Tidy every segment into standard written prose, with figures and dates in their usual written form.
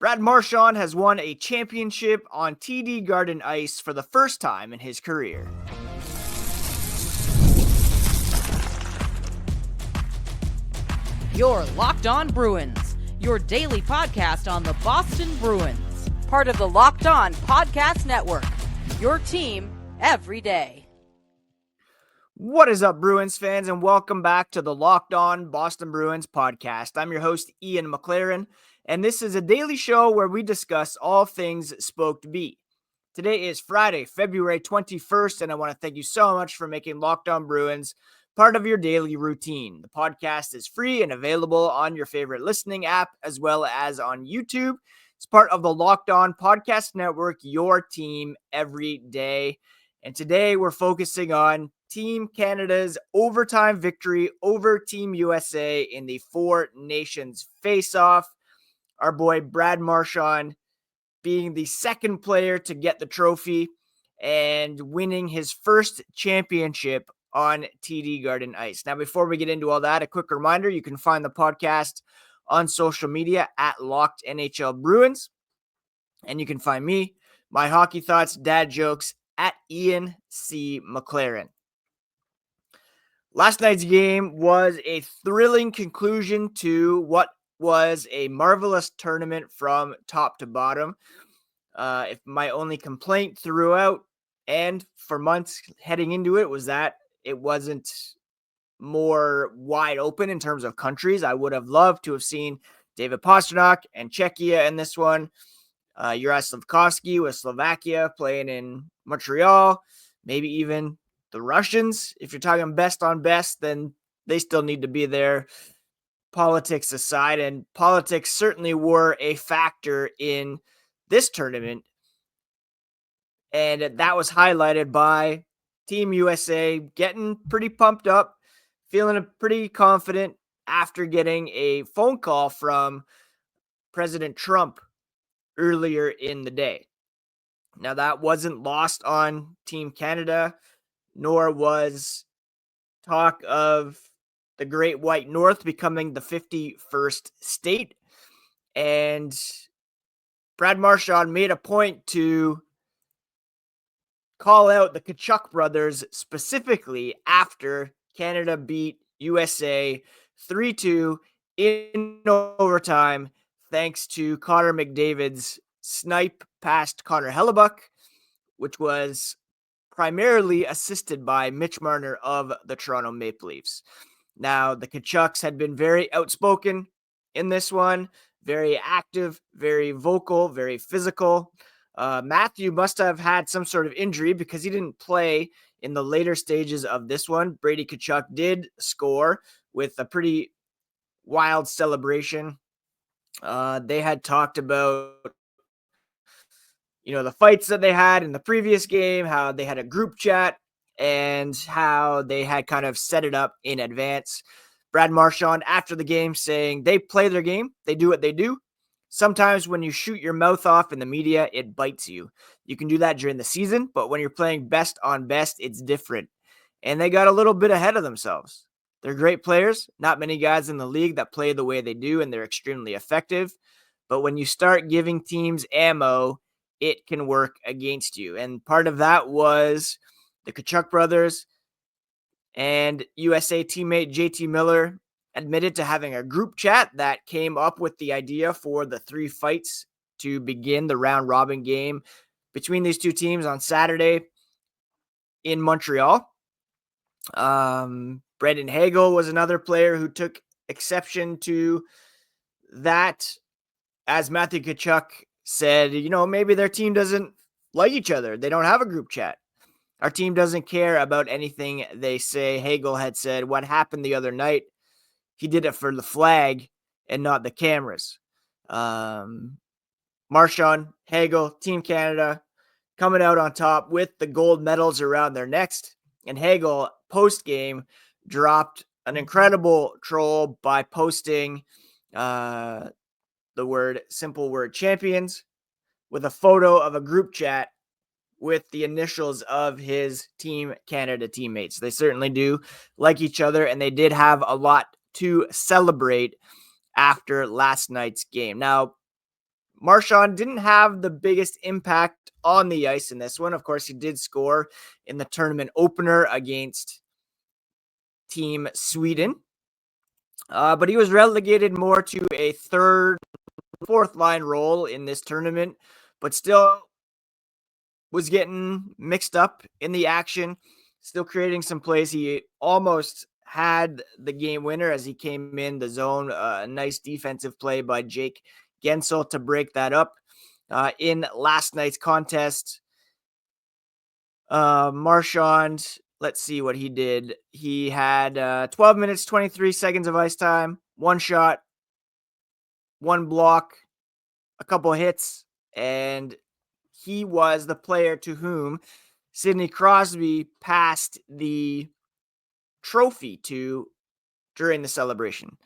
Brad Marchand has won a championship on TD Garden ice for the first time in his career. You're Locked On Bruins, your daily podcast on the Boston Bruins. Part of the Locked On Podcast Network, your team every day. What is up, Bruins fans, and welcome back to the Locked On Boston Bruins podcast. I'm your host, Ian McLaren, and this is a daily show where we discuss all things Spoked B. Today is Friday, February 21st, and I want to thank you so much for making Locked On Bruins part of your daily routine. The podcast is free and available on your favorite listening app as well as on YouTube. It's part of the Locked On Podcast Network, your team every day. And today we're focusing on Team Canada's overtime victory over Team USA in the Four Nations face-off. Our boy Brad Marchand being the second player to get the trophy and winning his first championship on TD Garden ice. Now, before we get into all that, a quick reminder, you can find the podcast on social media at Locked NHL Bruins. And you can find me, my hockey thoughts, dad jokes, at Ian C. McLaren. Last night's game was a thrilling conclusion to what was a marvelous tournament from top to bottom. If my only complaint throughout and for months heading into it was that it wasn't more wide open in terms of countries, I would have loved to have seen David Pastrnak and Czechia in this one. Juraj Slafkovsky with Slovakia playing in Montreal, maybe even the Russians. If you're talking best on best, then they still need to be there, politics aside, and politics certainly were a factor in this tournament, and that was highlighted by Team USA getting pretty pumped up, feeling pretty confident after getting a phone call from President Trump earlier in the day. Now, that wasn't lost on Team Canada, nor was talk of the Great White North becoming the 51st state. And Brad Marchand made a point to call out the Tkachuk brothers specifically after Canada beat USA 3-2 in overtime, thanks to Connor McDavid's snipe past Connor Hellebuck, which was primarily assisted by Mitch Marner of the Toronto Maple Leafs. Now, the Tkachuks had been very outspoken in this one, very active, very vocal, very physical. Matthew must have had some sort of injury because he didn't play in the later stages of this one. Brady Tkachuk did score with a pretty wild celebration. They had talked about, the fights that they had in the previous game, how they had a group chat, and how they had kind of set it up in advance. Brad Marchand, after the game, saying they play their game, they do what they do. Sometimes when you shoot your mouth off in the media, it bites you. You can do that during the season, but when you're playing best on best, it's different. And they got a little bit ahead of themselves. They're great players. Not many guys in the league that play the way they do, and they're extremely effective. But when you start giving teams ammo, it can work against you. And part of that was the Tkachuk brothers and USA teammate JT Miller admitted to having a group chat that came up with the idea for the three fights to begin the round robin game between these two teams on Saturday in Montreal. Brendan Hagel was another player who took exception to that, as Matthew Tkachuk said, maybe their team doesn't like each other. They don't have a group chat. Our team doesn't care about anything they say. Hagel had said what happened the other night, he did it for the flag and not the cameras. Marchand, Hagel, Team Canada coming out on top with the gold medals around their necks. And Hagel, post-game, dropped an incredible troll by posting the simple word champions with a photo of a group chat with the initials of his Team Canada teammates. They certainly do like each other, and they did have a lot to celebrate after last night's game. Now, Marchand didn't have the biggest impact on the ice in this one. Of course, he did score in the tournament opener against Team Sweden. But he was relegated more to a third, fourth line role in this tournament, but still was getting mixed up in the action, still creating some plays. He almost had the game winner as he came in the zone. A nice defensive play by Jake Gensel to break that up. In last night's contest, Marchand, let's see what he did. He had 12 minutes, 23 seconds of ice time, one shot, one block, a couple hits, and he was the player to whom Sidney Crosby passed the trophy to during the celebration.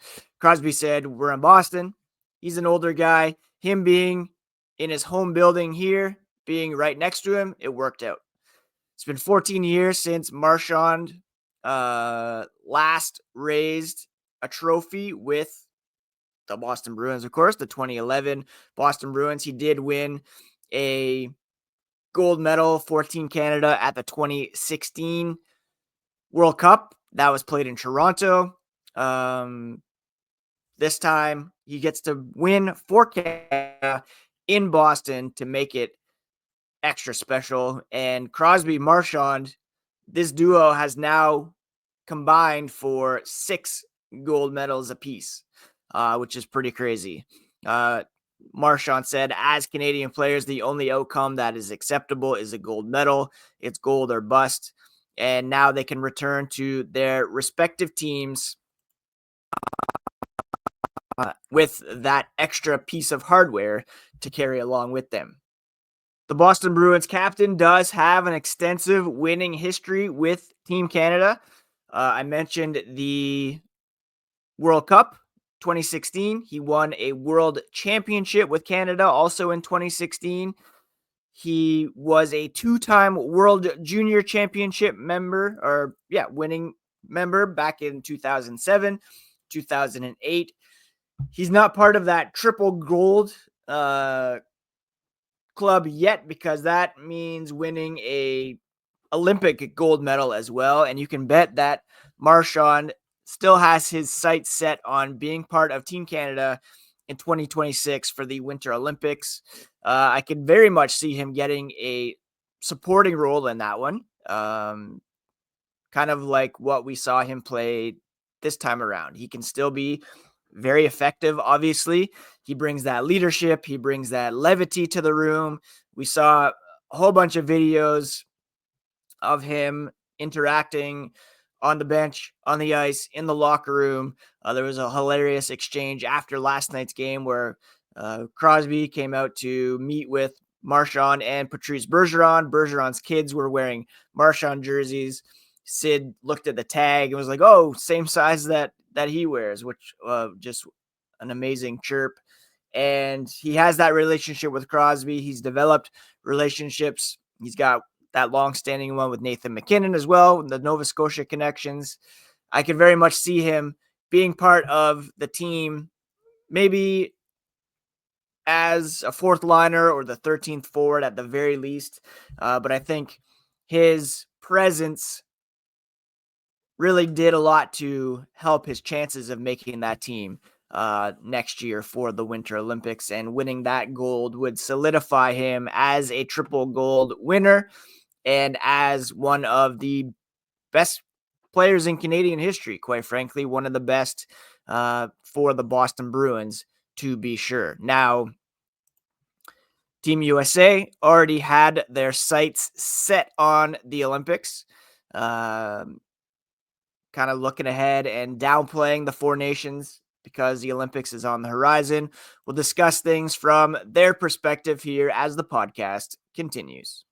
Crosby said, "We're in Boston. He's an older guy. Him being in his home building here, being right next to him, it worked out." It's been 14 years since Marchand last raised a trophy with the Boston Bruins, of course, the 2011 Boston Bruins. He did win a gold medal for Team Canada at the 2016 World Cup. That was played in Toronto. This time he gets to win for Canada in Boston to make it extra special. And Crosby Marchand, this duo has now combined for 6 gold medals apiece, which is pretty crazy. Marchand said, as Canadian players, the only outcome that is acceptable is a gold medal. It's gold or bust. And now they can return to their respective teams with that extra piece of hardware to carry along with them. The Boston Bruins captain does have an extensive winning history with Team Canada. I mentioned the World Cup 2016. He won a world championship with Canada also in 2016. He was a 2-time World Junior Championship winning member back in 2007, 2008. He's not part of that triple gold club yet, because that means winning a Olympic gold medal as well. And you can bet that Marchand still has his sights set on being part of Team Canada in 2026 for the Winter Olympics. I could very much see him getting a supporting role in that one. Kind of like what we saw him play this time around. He can still be very effective, obviously. He brings that leadership. He brings that levity to the room. We saw a whole bunch of videos of him interacting on the bench, on the ice, in the locker room. There was a hilarious exchange after last night's game where Crosby came out to meet with Marchand and Patrice Bergeron. Bergeron's kids were wearing Marchand jerseys. Sid looked at the tag and was like, "Oh, same size that he wears," which just an amazing chirp. And he has that relationship with Crosby. He's developed relationships. He's got that long-standing one with Nathan McKinnon as well, the Nova Scotia connections. I could very much see him being part of the team, maybe as a fourth liner or the 13th forward at the very least. But I think his presence really did a lot to help his chances of making that team next year for the Winter Olympics, and winning that gold would solidify him as a triple gold winner and as one of the best players in Canadian history, quite frankly, one of the best for the Boston Bruins, to be sure. Now, Team USA already had their sights set on the Olympics, kind of looking ahead and downplaying the four nations because the Olympics is on the horizon. We'll discuss things from their perspective here as the podcast continues.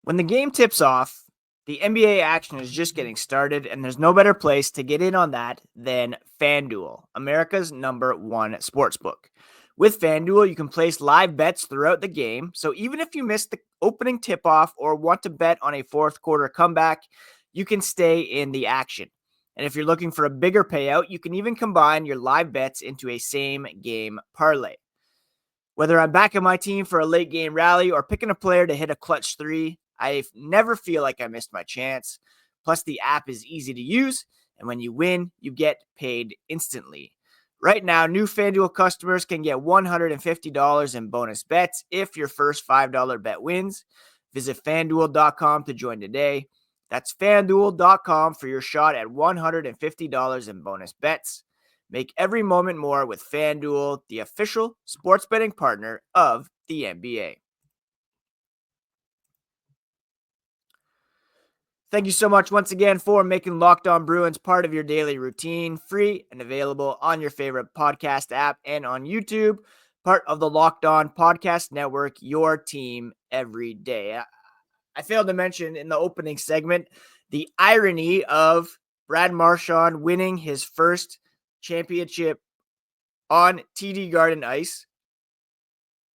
When the game tips off, the NBA action is just getting started, and there's no better place to get in on that than FanDuel, America's #1 sportsbook. With FanDuel, you can place live bets throughout the game, so even if you missed the opening tip-off or want to bet on a fourth quarter comeback, you can stay in the action. And if you're looking for a bigger payout, you can even combine your live bets into a same game parlay. Whether I'm backing my team for a late game rally or picking a player to hit a clutch three, I never feel like I missed my chance. Plus, the app is easy to use, and when you win, you get paid instantly. Right now, new FanDuel customers can get $150 in bonus bets if your first $5 bet wins. Visit FanDuel.com to join today. That's FanDuel.com for your shot at $150 in bonus bets. Make every moment more with FanDuel, the official sports betting partner of the NBA. Thank you so much once again for making Locked On Bruins part of your daily routine, free and available on your favorite podcast app and on YouTube. Part of the Locked On Podcast Network, your team every day. I failed to mention in the opening segment the irony of Brad Marchand winning his first championship on TD Garden ice,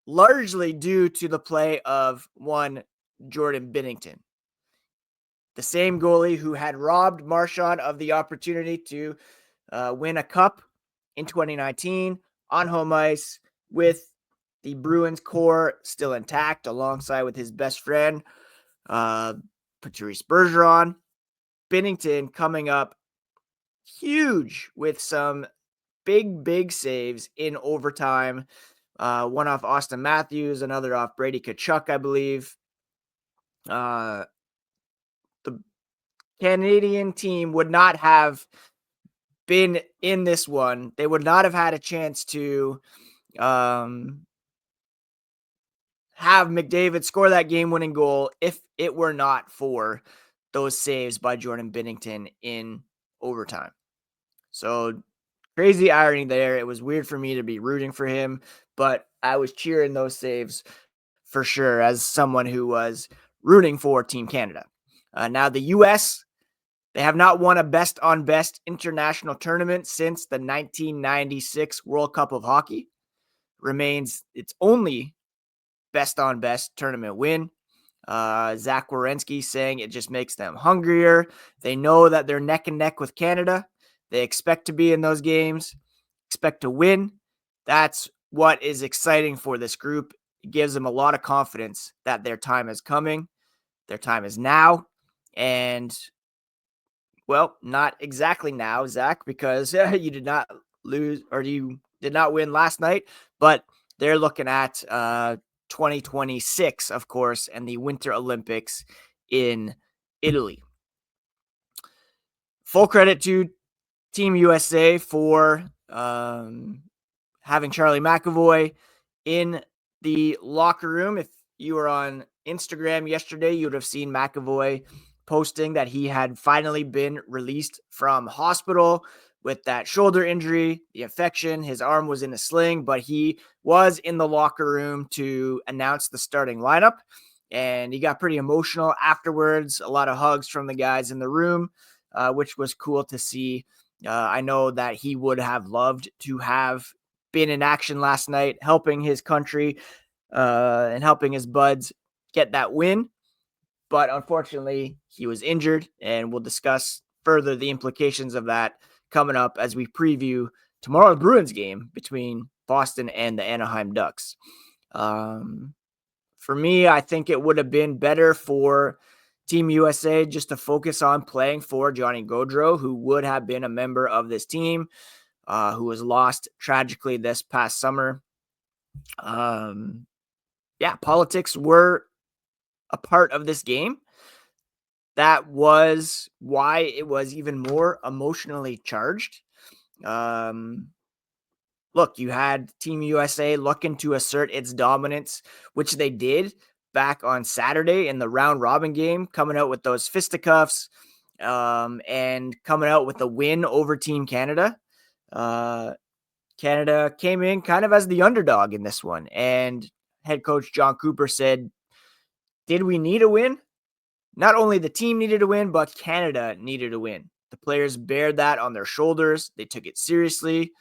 largely due to the play of one Jordan Binnington, the same goalie who had robbed Marchand of the opportunity to win a cup in 2019 on home ice with the Bruins core still intact, alongside with his best friend, Patrice Bergeron. Binnington coming up huge with some big saves in overtime. One off Austin Matthews, another off Brady Tkachuk, I believe. The Canadian team would not have been in this one. They would not have had a chance to have McDavid score that game-winning goal if it were not for those saves by Jordan Binnington in overtime. So crazy irony there. It was weird for me to be rooting for him, but I was cheering those saves for sure as someone who was rooting for Team Canada. Now the U.S., they have not won a best-on-best international tournament since the 1996 World Cup of Hockey. Remains its only best-on-best tournament win. Zach Werenski saying it just makes them hungrier. They know that they're neck and neck with Canada. They expect to be in those games, expect to win. That's what is exciting for this group. It gives them a lot of confidence that their time is coming. Their time is now. And, well, not exactly now, Zach, because you did not lose, or you did not win last night, but they're looking at 2026, of course, and the Winter Olympics in Italy. Full credit to Team USA for having Charlie McAvoy in the locker room. If you were on Instagram yesterday, you would have seen McAvoy posting that he had finally been released from hospital with that shoulder injury, the infection. His arm was in a sling, but he was in the locker room to announce the starting lineup, and he got pretty emotional afterwards. A lot of hugs from the guys in the room, which was cool to see. I know that he would have loved to have been in action last night, helping his country and helping his buds get that win. But unfortunately, he was injured, and we'll discuss further the implications of that coming up as we preview tomorrow's Bruins game between Boston and the Anaheim Ducks. For me, I think it would have been better for Team USA just to focus on playing for Johnny Gaudreau, who would have been a member of this team, who was lost tragically this past summer. Politics were a part of this game. That was why it was even more emotionally charged. Look, you had Team USA looking to assert its dominance, which they did back on Saturday in the round robin game, coming out with those fisticuffs and coming out with a win over Team Canada. Canada came in kind of as the underdog in this one, and head coach John Cooper said, did we need a win? Not only the team needed a win, but Canada needed a win. The players bared that on their shoulders. They took it seriously.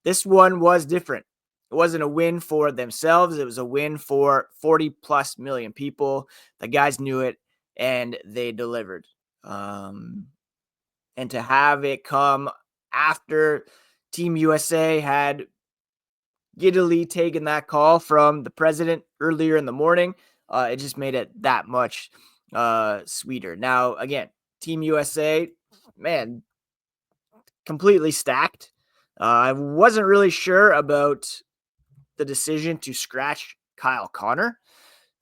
This one was different. It wasn't a win for themselves. It was a win for 40 plus million people. The guys knew it, and they delivered. And to have it come after Team USA had giddily taken that call from the president earlier in the morning, it just made it that much sweeter. Now, again, Team USA, man, completely stacked. I wasn't really sure about the decision to scratch Kyle Connor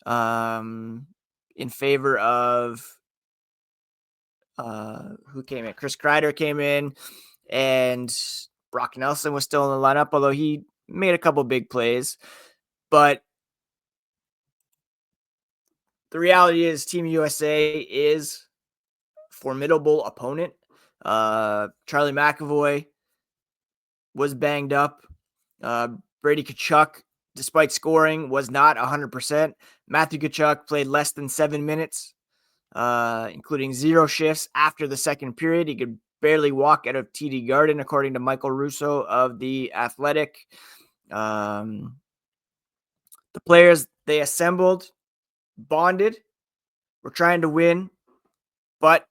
in favor of who came in. Chris Kreider came in, and Brock Nelson was still in the lineup, although he made a couple big plays. But the reality is Team USA is a formidable opponent. Charlie McAvoy was banged up. Brady Tkachuk, despite scoring, was not 100%. Matthew Tkachuk played less than 7 minutes, including 0 shifts after the second period. He could barely walk out of TD Garden, according to Michael Russo of The Athletic. The players they assembled, bonded, were trying to win, but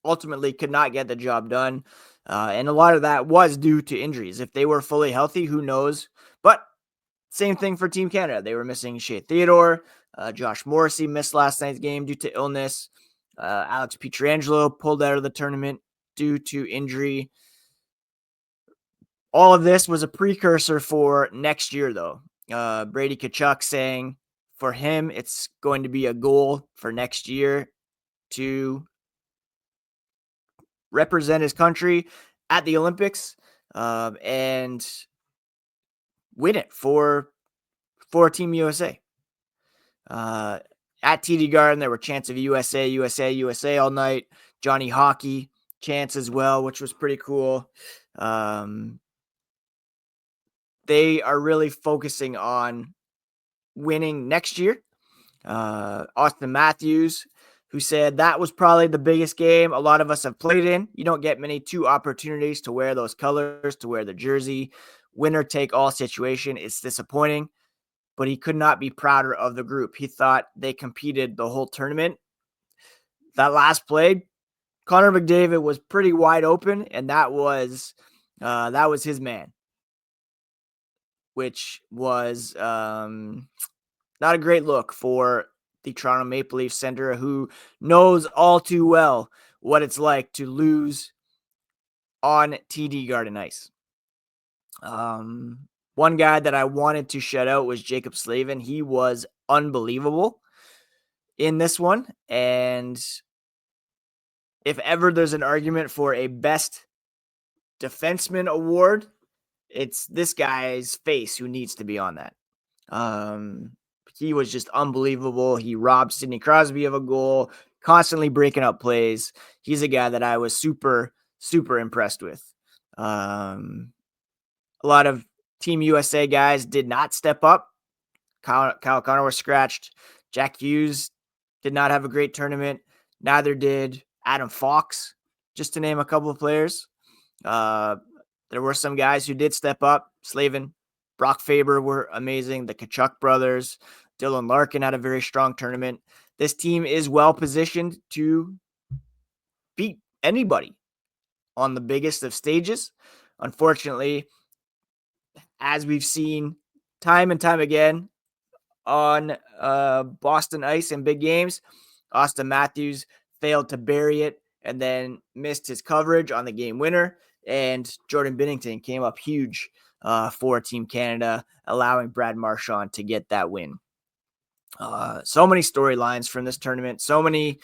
ultimately could not get the job done. And a lot of that was due to injuries. If they were fully healthy, who knows? But same thing for Team Canada. They were missing Shea Theodore. Josh Morrissey missed last night's game due to illness. Alex Pietrangelo pulled out of the tournament due to injury. All of this was a precursor for next year, though. Brady Tkachuk saying for him, it's going to be a goal for next year to represent his country at the Olympics and win it for Team USA. At TD Garden, there were chants of USA, USA, USA all night. Johnny Hockey chants as well, which was pretty cool. They are really focusing on winning next year. Austin Matthews, who said that was probably the biggest game a lot of us have played in. You don't get many 2 opportunities to wear those colors, to wear the jersey. Winner take all situation. It's disappointing, but he could not be prouder of the group. He thought they competed the whole tournament. That last play, Connor McDavid was pretty wide open, and that was his man, which was not a great look for the Toronto Maple Leaf center, who knows all too well what it's like to lose on TD Garden ice. One guy that I wanted to shout out was Jacob Slavin. He was unbelievable in this one. And if ever there's an argument for a best defenseman award, it's this guy's face who needs to be on that. He was just unbelievable. He robbed Sidney Crosby of a goal, constantly breaking up plays. He's a guy that I was super, super impressed with. A lot of Team USA guys did not step up. Kyle Connor was scratched. Jack Hughes did not have a great tournament. Neither did Adam Fox, just to name a couple of players. There were some guys who did step up. Slavin, Brock Faber were amazing. The Tkachuk brothers, Dylan Larkin had a very strong tournament. This team is well positioned to beat anybody on the biggest of stages. Unfortunately, as we've seen time and time again on Boston ice in big games, Austin Matthews failed to bury it and then missed his coverage on the game winner. And Jordan Binnington came up huge for Team Canada, allowing Brad Marchand to get that win. So many storylines from this tournament, so many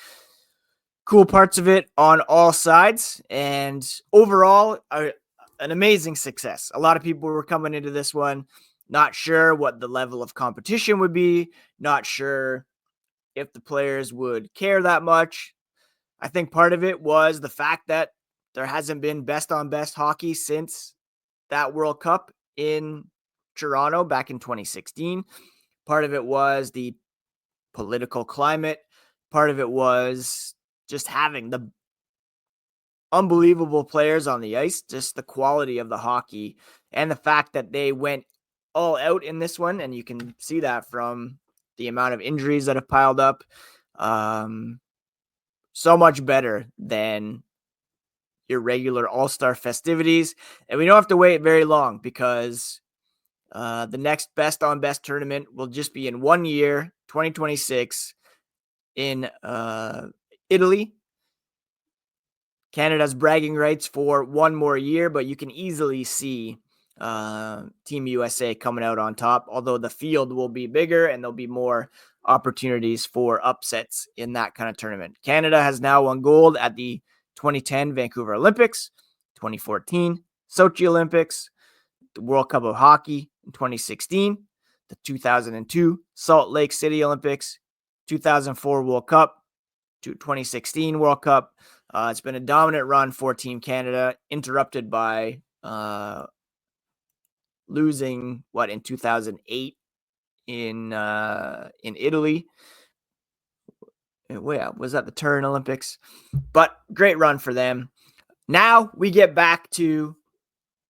cool parts of it on all sides, and overall, an amazing success. A lot of people were coming into this one not sure what the level of competition would be, not sure if the players would care that much. I think part of it was the fact that there hasn't been best on best hockey since that World Cup in Toronto back in 2016. Part of it was the political climate. Part of it was just having the unbelievable players on the ice, just the quality of the hockey, and the fact that they went all out in this one. And you can see that from the amount of injuries that have piled up. So much better than irregular All-Star festivities. And we don't have to wait very long because the next best on best tournament will just be in 1 year, 2026, in Italy. Canada's bragging rights for 1 more year, but you can easily see Team USA coming out on top, although the field will be bigger and there'll be more opportunities for upsets in that kind of tournament. Canada has now won gold at the 2010 Vancouver Olympics, 2014 Sochi Olympics, the World Cup of Hockey in 2016, the 2002 Salt Lake City Olympics, 2004 World Cup, 2016 World Cup. It's been a dominant run for Team Canada, interrupted by losing in 2008 in Italy. Was that the Turin Olympics? But great run for them. Now we get back to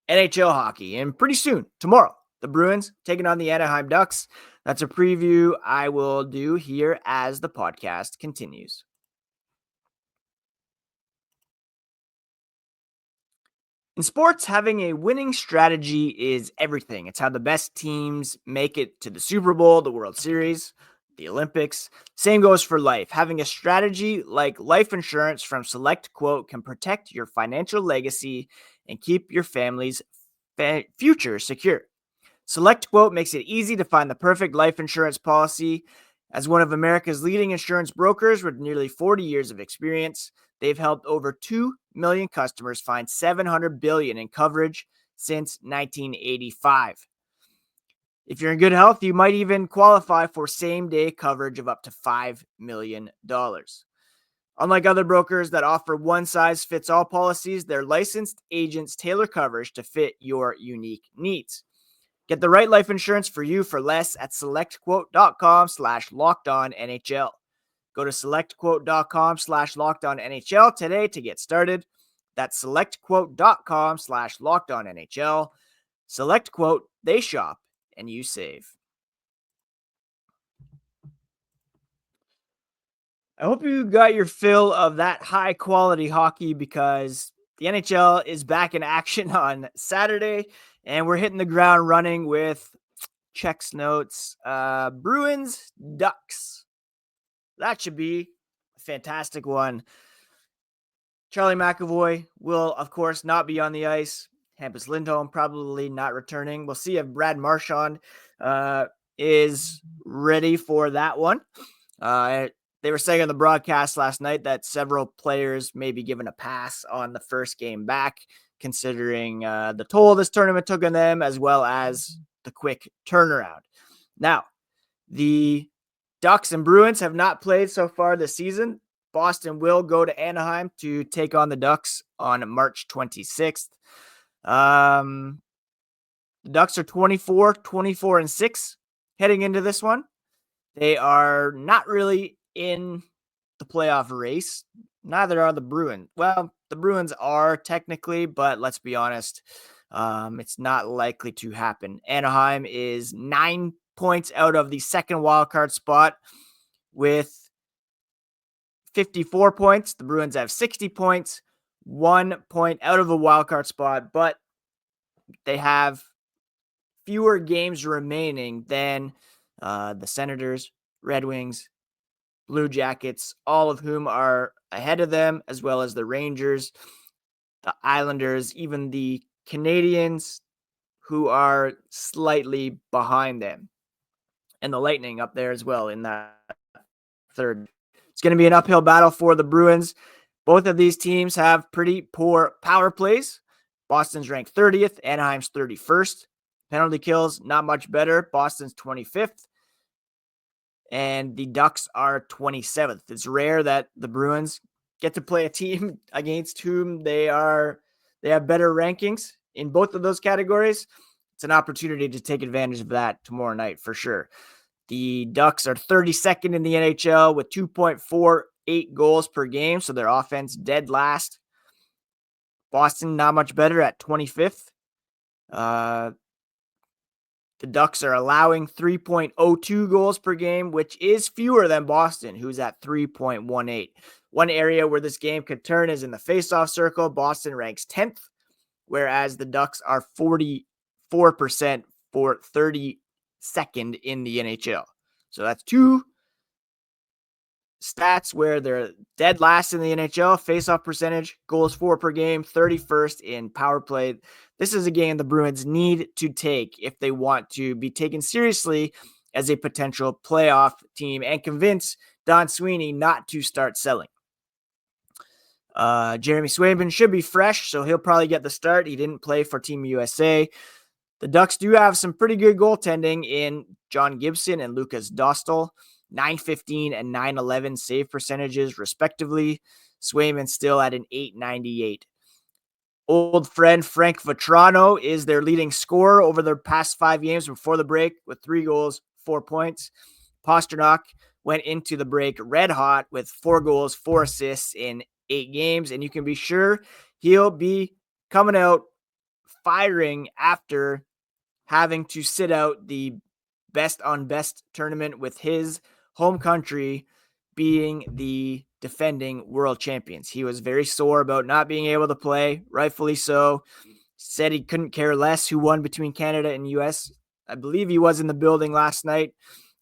NHL hockey, and pretty soon, tomorrow, the Bruins taking on the Anaheim Ducks. That's a preview I will do here as the podcast continues. In sports, having a winning strategy is everything. It's how the best teams make it to the Super Bowl, the World Series, the Olympics. Same goes for life. Having a strategy like life insurance from Select Quote can protect your financial legacy and keep your family's future secure. Select Quote makes it easy to find the perfect life insurance policy. As one of America's leading insurance brokers with nearly 40 years of experience, they've helped over 2 million customers find $700 billion in coverage since 1985. If you're in good health, you might even qualify for same-day coverage of up to $5 million. Unlike other brokers that offer one-size-fits-all policies, their licensed agents tailor coverage to fit your unique needs. Get the right life insurance for you for less at selectquote.com/lockedonnhl. Go to selectquote.com/lockedonnhl today to get started. That's selectquote.com/lockedonnhl. Select Quote, they shop and you save. I hope you got your fill of that high quality hockey because the NHL is back in action on Saturday and we're hitting the ground running with checks notes. Bruins, Ducks. That should be a fantastic one. Charlie McAvoy will, of course, not be on the ice. Hampus Lindholm probably not returning. We'll see if Brad Marchand is ready for that one. They were saying on the broadcast last night that several players may be given a pass on the first game back, considering the toll this tournament took on them, as well as the quick turnaround. Now, the Ducks and Bruins have not played so far this season. Boston will go to Anaheim to take on the Ducks on March 26th. The Ducks are 24-6 heading into this one. They are not really in the playoff race. Neither are the Bruins. Well, the Bruins are technically, but let's be honest, it's not likely to happen. Anaheim is 9 points out of the second wildcard spot with 54 points. The Bruins have 60 points, 1 point out of a wildcard spot, but they have fewer games remaining than the Senators, Red Wings, Blue Jackets, all of whom are ahead of them, as well as the Rangers, the Islanders, even the Canadians, who are slightly behind them, and the Lightning up there as well in that third. It's going to be an uphill battle for the Bruins. Both of these teams have pretty poor power plays. Boston's ranked 30th, Anaheim's 31st. Penalty kills, not much better. Boston's 25th. And the Ducks are 27th. It's rare that the Bruins get to play a team against whom they have better rankings in both of those categories. It's an opportunity to take advantage of that tomorrow night for sure. The Ducks are 32nd in the NHL with 2.48 goals per game, so their offense dead last. Boston not much better at 25th. The Ducks are allowing 3.02 goals per game, which is fewer than Boston, who's at 3.18. One area where this game could turn is in the faceoff circle. Boston ranks 10th, whereas the Ducks are 44% for 32nd in the NHL. So that's two stats where they're dead last in the NHL. Faceoff percentage, goals for per game, 31st in power play. This is a game the Bruins need to take if they want to be taken seriously as a potential playoff team and convince Don Sweeney not to start selling. Jeremy Swayman should be fresh, so he'll probably get the start. He didn't play for Team USA. The Ducks do have some pretty good goaltending in John Gibson and Lucas Dostal, 915 and 911 save percentages, respectively. Swayman still at an 898. Old friend Frank Vetrano is their leading scorer over their past 5 games before the break with 3 goals, 4 points. Pastrnak went into the break red hot with 4 goals, 4 assists in 8 games, and you can be sure he'll be coming out firing after having to sit out the best on best tournament with his home country being the defending world champions. He was very sore about not being able to play, rightfully so. Said he couldn't care less who won between Canada and US. I believe he was in the building last night,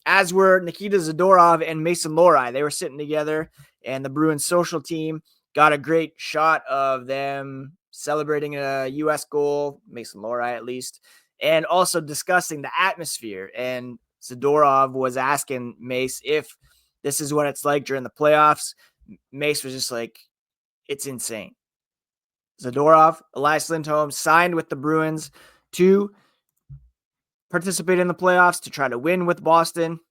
as were Nikita Zadorov and Mason Lohrei. They were sitting together, and the Bruins social team got a great shot of them celebrating a US goal, Mason Lohrei at least, and also discussing the atmosphere. And Zadorov was asking Mace if this is what it's like during the playoffs. Mace was just like, it's insane. Zadorov, Elias Lindholm signed with the Bruins to participate in the playoffs, to try to win with Boston.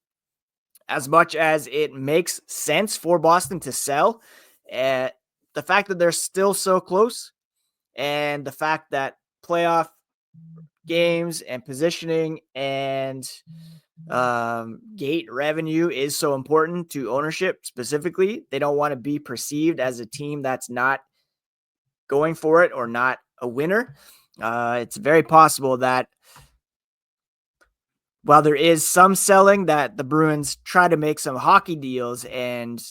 As much as it makes sense for Boston to sell, the fact that they're still so close and the fact that playoff games and positioning and gate revenue is so important to ownership specifically. They don't want to be perceived as a team that's not going for it or not a winner. It's very possible that while there is some selling, that the Bruins try to make some hockey deals and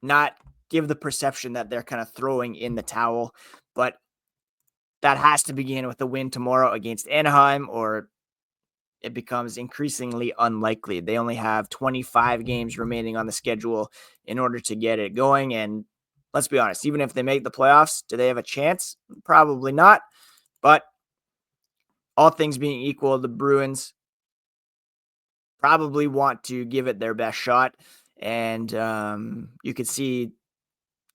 not give the perception that they're kind of throwing in the towel. But that has to begin with a win tomorrow against Anaheim, or it becomes increasingly unlikely. They only have 25 games remaining on the schedule in order to get it going. And let's be honest, even if they make the playoffs, do they have a chance? Probably not. But all things being equal, the Bruins probably want to give it their best shot. And you could see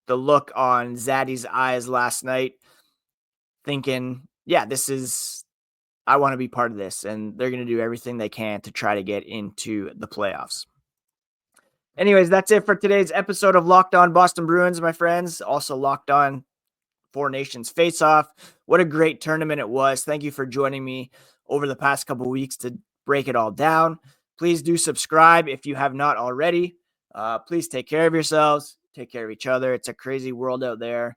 the look on Zaddy's eyes last night, thinking, yeah, I want to be part of this. And they're going to do everything they can to try to get into the playoffs. Anyways, that's it for today's episode of Locked On Boston Bruins, my friends. Also Locked On Four Nations Face-Off. What a great tournament it was. Thank you for joining me over the past couple weeks to break it all down. Please do subscribe if you have not already. Please take care of yourselves. Take care of each other. It's a crazy world out there.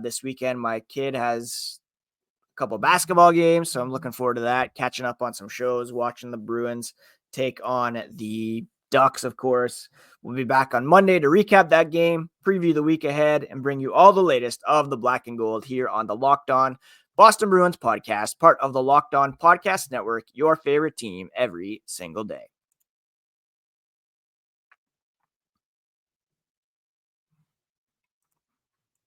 This weekend, my kid has a couple basketball games, so I'm looking forward to that. Catching up on some shows, watching the Bruins take on the Ducks, of course. We'll be back on Monday to recap that game, preview the week ahead, and bring you all the latest of the Black and Gold here on the Locked On Boston Bruins podcast, part of the Locked On Podcast Network, your favorite team every single day.